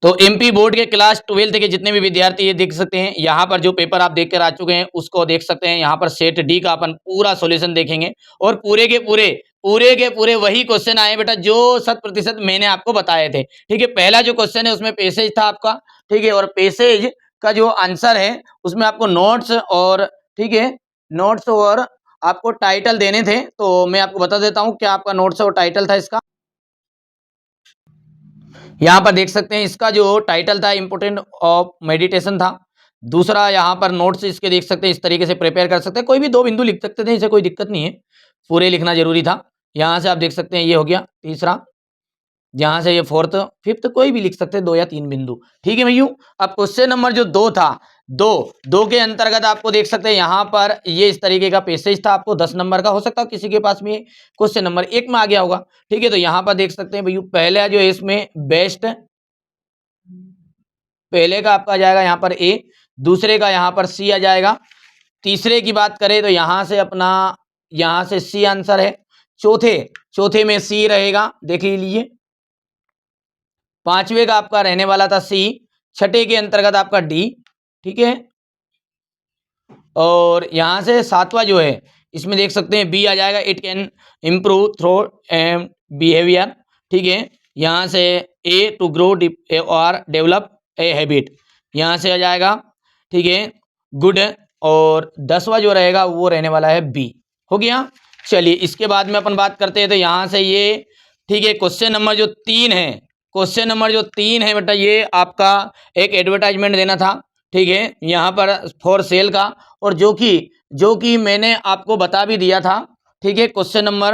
तो MP board के class 12 के जितने भी विद्यार्थी ये देख सकते हैं, यहाँ पर जो पेपर आप देख कर आ चुके हैं उसको देख सकते हैं। यहाँ पर सेट डी का अपन पूरा सॉल्यूशन देखेंगे और पूरे के पूरे वही क्वेश्चन आए बेटा जो 100% मैंने आपको बताए थे। ठीक है, पहला जो क्वेश्चन है उसमें पैसेज था आपका, ठीक है, और पैसेज का जो आंसर है उसमें आपको नोट्स और, ठीक है, नोट्स और आपको टाइटल देने थे। तो मैं आपको बता देता हूँ क्या आपका नोट्स और टाइटल था इसका। यहाँ पर देख सकते हैं इसका जो टाइटल था इम्पोर्टेंट ऑफ मेडिटेशन था। दूसरा यहाँ पर नोट्स इसके देख सकते हैं, इस तरीके से प्रिपेयर कर सकते हैं, कोई भी 2 बिंदु लिख सकते थे, इसे कोई दिक्कत नहीं है, पूरे लिखना जरूरी था। यहाँ से आप देख सकते हैं ये हो गया तीसरा, यहाँ से ये फोर्थ, फिफ्थ, कोई भी लिख सकते हैं 2 या 3 बिंदु। ठीक है भैया। अब क्वेश्चन नंबर जो 2 था, दो के अंतर्गत आपको देख सकते हैं यहाँ पर ये इस तरीके का पैसेज था, आपको 10 नंबर का हो सकता है किसी के पास में क्वेश्चन नंबर 1 में आ गया होगा। ठीक है, तो यहाँ पर देख सकते हैं भैया पहला जो है इसमें बेस्ट, पहले का आपका आ जाएगा यहाँ पर ए, दूसरे का यहाँ पर सी आ जाएगा, तीसरे की बात करें तो यहाँ से अपना यहाँ से सी आंसर है, चौथे में सी रहेगा देख लीजिए, पांचवे का आपका रहने वाला था सी, छठे के अंतर्गत आपका डी, ठीक है, और यहां से सातवां जो है इसमें देख सकते हैं बी आ जाएगा, it can improve through and behaviour. ठीक है, यहां से ए टू ग्रो और डेवलप ए हैबिट, यहां से आ जाएगा, ठीक है, गुड, और 10वां जो रहेगा वो रहने वाला है बी। हो गया। चलिए इसके बाद में अपन बात करते हैं तो यहां से ये, ठीक है, क्वेश्चन नंबर जो 3 है, क्वेश्चन नंबर जो 3 है बेटा ये आपका एक एडवर्टाइजमेंट देना था। ठीक है, यहाँ पर फॉर सेल का, और जो कि मैंने आपको बता भी दिया था। ठीक है, क्वेश्चन नंबर,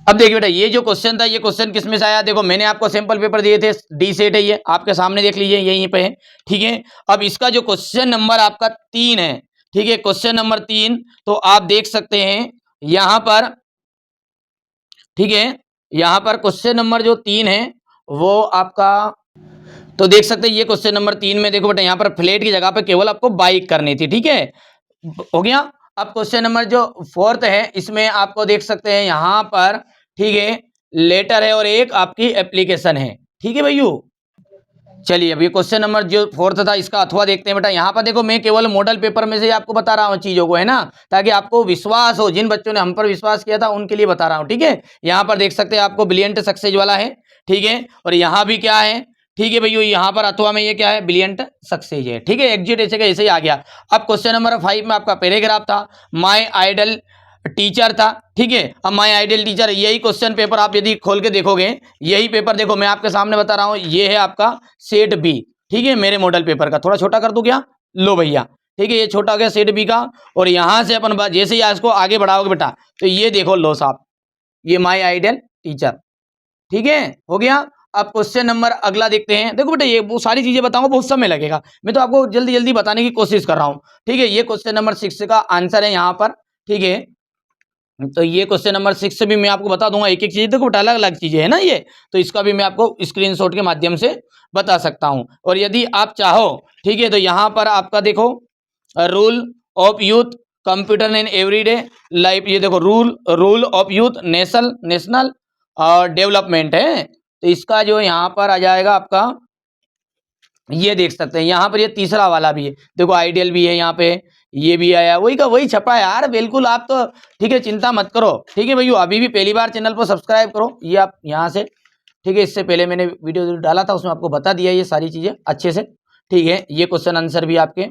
अब देखिए बेटा ये जो क्वेश्चन था ये क्वेश्चन किस में से आया, देखो मैंने आपको सैंपल पेपर दिए थे, डी सेट है ये आपके सामने देख लीजिए यहीं पे है। ठीक है, अब इसका जो क्वेश्चन नंबर आपका 3 है, ठीक है, क्वेश्चन नंबर 3, तो आप देख सकते हैं यहां पर, ठीक है, यहां पर क्वेश्चन नंबर जो 3 है वो आपका, तो देख सकते हैं ये क्वेश्चन नंबर 3 में देखो बेटा यहाँ पर फ्लैट की जगह पे केवल आपको बाइक करनी थी। ठीक है, हो गया। अब क्वेश्चन नंबर जो 4 है इसमें आपको देख सकते हैं यहाँ पर, ठीक है, लेटर है और एक आपकी एप्लीकेशन है। ठीक है भैया। चलिए अब ये क्वेश्चन नंबर जो 4 था इसका अथवा देखते हैं बेटा। यहाँ पर देखो मैं केवल मॉडल पेपर में से आपको बता रहा हूँ चीजों को, है ना, ताकि आपको विश्वास हो, जिन बच्चों ने हम पर विश्वास किया था उनके लिए बता रहा हूँ। ठीक है, यहाँ पर देख सकते हैं आपको ब्रिलियंट सक्सेस वाला है। ठीक है, और यहाँ भी क्या है, ठीक है भैया, यहाँ पर अथवा में ये क्या है, ब्रिलियंट सक्सेस है। ठीक है, एग्जिट ऐसे का ऐसे ही आ गया। अब क्वेश्चन नंबर 5 में आपका पैराग्राफ था, माई आइडल टीचर था। ठीक है, अब माई आइडियल टीचर, यही क्वेश्चन पेपर आप यदि खोल के देखोगे, यही पेपर देखो मैं आपके सामने बता रहा हूं, ये है आपका सेट बी। ठीक है, मेरे मॉडल पेपर का थोड़ा छोटा कर दूं क्या, लो भैया, ठीक है, ये छोटा हो गया सेट बी का। और यहां से अपन जैसे ही इसको आगे बढ़ाओगे बेटा तो ये देखो लो साहब, ये माई आइडियल टीचर। ठीक है, हो गया। अब क्वेश्चन नंबर अगला देखते हैं। देखो बेटा ये वो सारी चीजें बताऊंगा बहुत समय लगेगा, मैं तो आपको जल्दी जल्दी बताने की कोशिश कर रहा हूं। ठीक है, ये क्वेश्चन नंबर 6 का आंसर है यहाँ पर। ठीक है, तो ये क्वेश्चन नंबर 6 से भी मैं आपको बता दूंगा, एक एक चीज देखो अलग अलग चीजें है ना ये, तो इसका भी मैं आपको स्क्रीनशॉट के माध्यम से बता सकता हूं। और यदि आप चाहो, ठीक है, तो यहाँ पर आपका देखो rule of youth computer in everyday life, ये देखो rule of youth national development है, तो इसका जो यहाँ पर आ जाएगा आपका, ये देख सकते हैं यहाँ पर ये तीसरा वाला भी है, देखो आइडियल भी है यहाँ पे, ये भी आया वही का वही छपा है यार, बिल्कुल आप तो, ठीक है, चिंता मत करो। ठीक है भैया, अभी भी पहली बार चैनल को सब्सक्राइब करो, ये आप यहाँ से, ठीक है, इससे पहले मैंने वीडियो डाला था उसमें आपको बता दिया ये सारी चीजें अच्छे से। ठीक है, ये क्वेश्चन आंसर भी आपके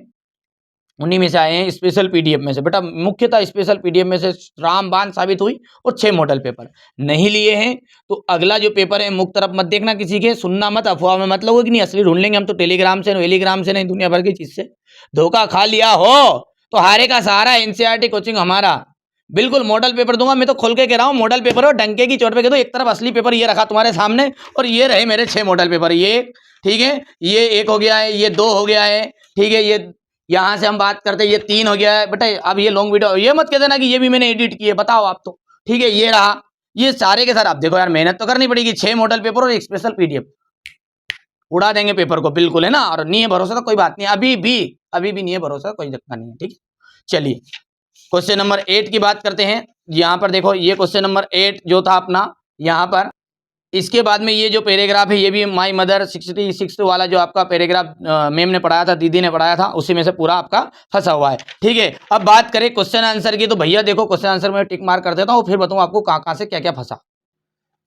उन्हीं में से आए हैं, स्पेशल पीडीएफ में से बेटा, मुख्यतः स्पेशल पीडीएफ में से रामबाण साबित हुई, और 6 मॉडल पेपर नहीं लिए हैं तो अगला जो पेपर है मुक्त तरफ मत देखना किसी के, सुनना मत, अफवाह में मत लोगो कि नहीं असली ढूंढ लेंगे हम तो टेलीग्राम से टेलीग्राम से नहीं, दुनिया भर की चीज से धोखा खा लिया हो तो हारे का सहारा एनसीईआरटी कोचिंग हमारा, बिल्कुल मॉडल पेपर दूंगा, मैं तो खोल के कह रहा हूँ मॉडल पेपर हो, डंके की चोट पे कह दो, एक तरफ असली पेपर ये रखा तुम्हारे सामने और ये रहे मेरे 6 मॉडल पेपर, ये ठीक है, ये 1 हो गया है, ये 2 हो गया है, ठीक है, ये यहां से हम बात करते हैं ये 3 हो गया है बेटा। अब ये लॉन्ग वीडियो ये मत कह देना कि ये भी मैंने एडिट किए, बताओ आप तो, ठीक है, ये रहा, ये सारे के सारे आप देखो यार, मेहनत तो करनी पड़ेगी, 6 मॉडल पेपर और एक स्पेशल पीडीएफ, उड़ा देंगे पेपर को बिल्कुल, है ना, और नहीं है भरोसा तो कोई बात नहीं, अभी भी नहीं है भरोसा, कोई धक्का नहीं है। ठीक है, चलिए क्वेश्चन नंबर 8 की बात करते हैं। यहाँ पर देखो ये क्वेश्चन नंबर 8 जो था अपना, यहाँ पर इसके बाद में ये जो पैराग्राफ है ये भी माय मदर 66 वाला जो आपका पैराग्राफ मैम ने पढ़ाया था, दीदी ने पढ़ाया था, उसी में से पूरा आपका फंसा हुआ है। ठीक है, अब बात करें क्वेश्चन आंसर की, तो भैया देखो क्वेश्चन आंसर में टिक मार्क कर देता हूँ, फिर बताऊँ आपको कहाँ कहाँ से क्या क्या फंसा।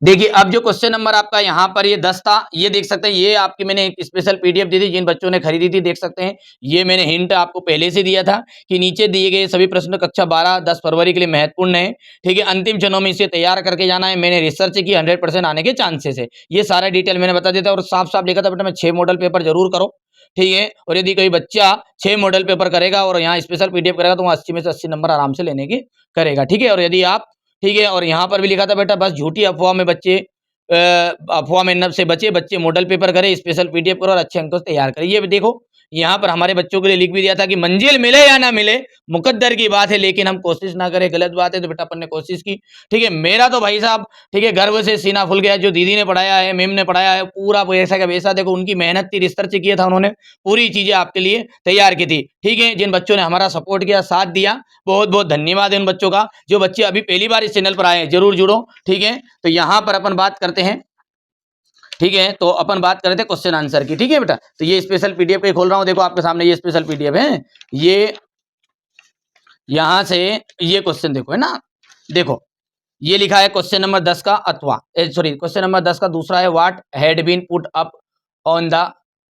देखिए अब जो क्वेश्चन नंबर आपका यहाँ पर ये 10 था, ये देख सकते हैं, ये आपकी मैंने एक स्पेशल पीडीएफ दी थी, जिन बच्चों ने खरीदी थी देख सकते हैं, ये मैंने हिंट आपको पहले से दिया था कि नीचे दिए गए सभी प्रश्न कक्षा 12-10 फरवरी के लिए महत्वपूर्ण है। ठीक है, अंतिम चरणों में इसे तैयार करके जाना है, मैंने रिसर्च की 100% आने के चांसेस है, ये सारा डिटेल मैंने बता दिया था और साफ साफ लिखा था बेटा मैं 6 मॉडल पेपर जरूर करो। ठीक है, और यदि कोई बच्चा 6 मॉडल पेपर करेगा और यहाँ स्पेशल पीडीएफ करेगा तो वो 80 में से 80 नंबर आराम से लेने की करेगा। ठीक है, और यदि आप, ठीक है, और यहाँ पर भी लिखा था बेटा बस झूठी अफवाह में बच्चे अफवाह में न से बचे, बच्चे मॉडल पेपर करें, स्पेशल पीडीएफ करो और अच्छे अंकों से तैयार करें। ये भी देखो यहाँ पर हमारे बच्चों के लिए लिख भी दिया था कि मंजिल मिले या ना मिले मुकद्दर की बात है, लेकिन हम कोशिश ना करें गलत बात है। तो बेटा अपन ने कोशिश की। ठीक है, मेरा तो भाई साहब, ठीक है, गर्व से सीना फुल गया, जो दीदी ने पढ़ाया है, मैम ने पढ़ाया है, पूरा वैसा का वैसा देखो उनकी मेहनत थी, रिसर्च किया था उन्होंने, पूरी चीजें आपके लिए तैयार की थी। ठीक है, जिन बच्चों ने हमारा सपोर्ट किया, साथ दिया, बहुत बहुत धन्यवाद है उन बच्चों का। जो बच्चे अभी पहली बार इस चैनल पर आए हैं जरूर जुड़ो। ठीक है, तो यहाँ पर अपन बात करते हैं। ठीक है, तो अपन बात कर रहे थे क्वेश्चन आंसर की। ठीक है बेटा, तो ये स्पेशल पीडीएफ के खोल रहा हूं, देखो आपके सामने ये स्पेशल पीडीएफ है, ये यहां से ये क्वेश्चन देखो, है ना, देखो ये लिखा है क्वेश्चन नंबर 10 का, अथवा सॉरी क्वेश्चन नंबर 10 का दूसरा है, what had been put up on the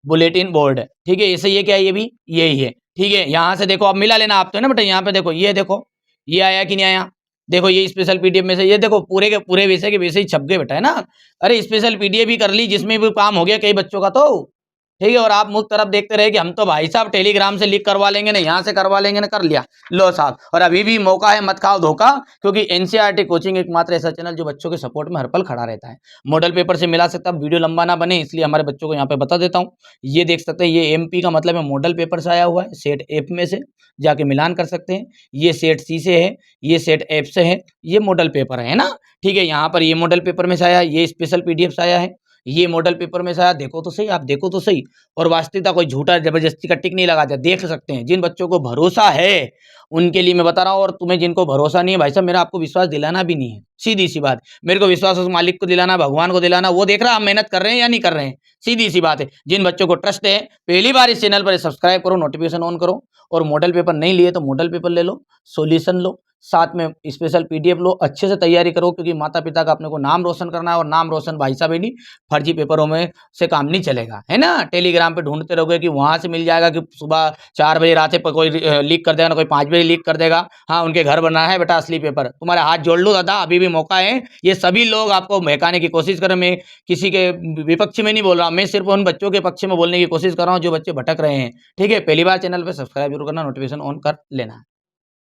bulletin board. ठीक है, ऐसे ये क्या है, ये भी यही है। ठीक है, यहां से देखो, आप मिला लेना आप तो, है ना बेटा, यहाँ पे देखो, ये देखो ये आया कि नहीं आया, देखो ये स्पेशल पीडीएफ में से ये देखो पूरे के पूरे वैसे के वैसे ही छप गए बेटा, है ना। अरे स्पेशल पीडीएफ भी कर ली, जिसमें भी काम हो गया कई बच्चों का तो। ठीक है, और आप मुझ तरफ देखते रहे कि हम तो भाई साहब टेलीग्राम से लिख करवा लेंगे ना, यहाँ से करवा लेंगे ना, कर लिया लो साहब। और अभी भी मौका है, मत खाओ धोखा, क्योंकि एनसीईआरटी कोचिंग एकमात्र ऐसा चैनल जो बच्चों के सपोर्ट में हर पल खड़ा रहता है, मॉडल पेपर से मिला सकता है। वीडियो लंबा ना बने इसलिए हमारे बच्चों को यहाँ पे बता देता हूँ। ये देख सकते हैं, ये एमपी का मतलब है मॉडल पेपर से आया हुआ है, सेट एफ में से जाके मिलान कर सकते हैं। ये सेट सी से है, ये सेट एफ से है, ये मॉडल पेपर है ना। ठीक है, यहाँ पर ये मॉडल पेपर में से आया, ये स्पेशल पीडीएफ से आया है, ये मॉडल पेपर में से आया। देखो तो सही, आप देखो तो सही, और वास्तविकता कोई झूठा जबरदस्ती का टिक नहीं लगाता, देख सकते हैं। जिन बच्चों को भरोसा है उनके लिए मैं बता रहा हूँ, और तुम्हें जिनको भरोसा नहीं है भाई साहब, मेरा आपको विश्वास दिलाना भी नहीं है, सीधी सी बात। मेरे को विश्वास उस मालिक को दिलाना, भगवान को दिलाना, वो देख रहा हम मेहनत कर रहे हैं या नहीं कर रहे हैं, सीधी सी बात है। जिन बच्चों को ट्रस्ट है, पहली बार इस चैनल पर सब्सक्राइब करो, नोटिफिकेशन ऑन करो, और मॉडल पेपर नहीं लिए तो मॉडल पेपर ले लो, सॉल्यूशन लो, साथ में स्पेशल पीडीएफ लो, अच्छे से तैयारी करो, क्योंकि माता पिता का अपने को नाम रोशन करना है, और नाम रोशन भाई साहब नहीं, फर्जी पेपरों में से काम नहीं चलेगा, है ना। टेलीग्राम पे ढूंढते रहोगे कि वहां से मिल जाएगा, कि सुबह 4 बजे रात पर कोई लीक कर देगा ना, कोई 5 बजे लीक कर देगा। हाँ, उनके घर बना है बेटा असली पेपर, तुम्हारे हाथ जोड़ लो दादा, अभी भी मौका है। ये सभी लोग आपको बहकाने की कोशिश कर रहे हैं, मैं किसी के विपक्ष में नहीं बोल रहा, मैं सिर्फ उन बच्चों के पक्ष में बोलने की कोशिश कर रहा हूँ जो बच्चे भटक रहे हैं। ठीक है, पहली बार चैनल पर सब्सक्राइब जरूर करना, नोटिफिकेशन ऑन कर लेना।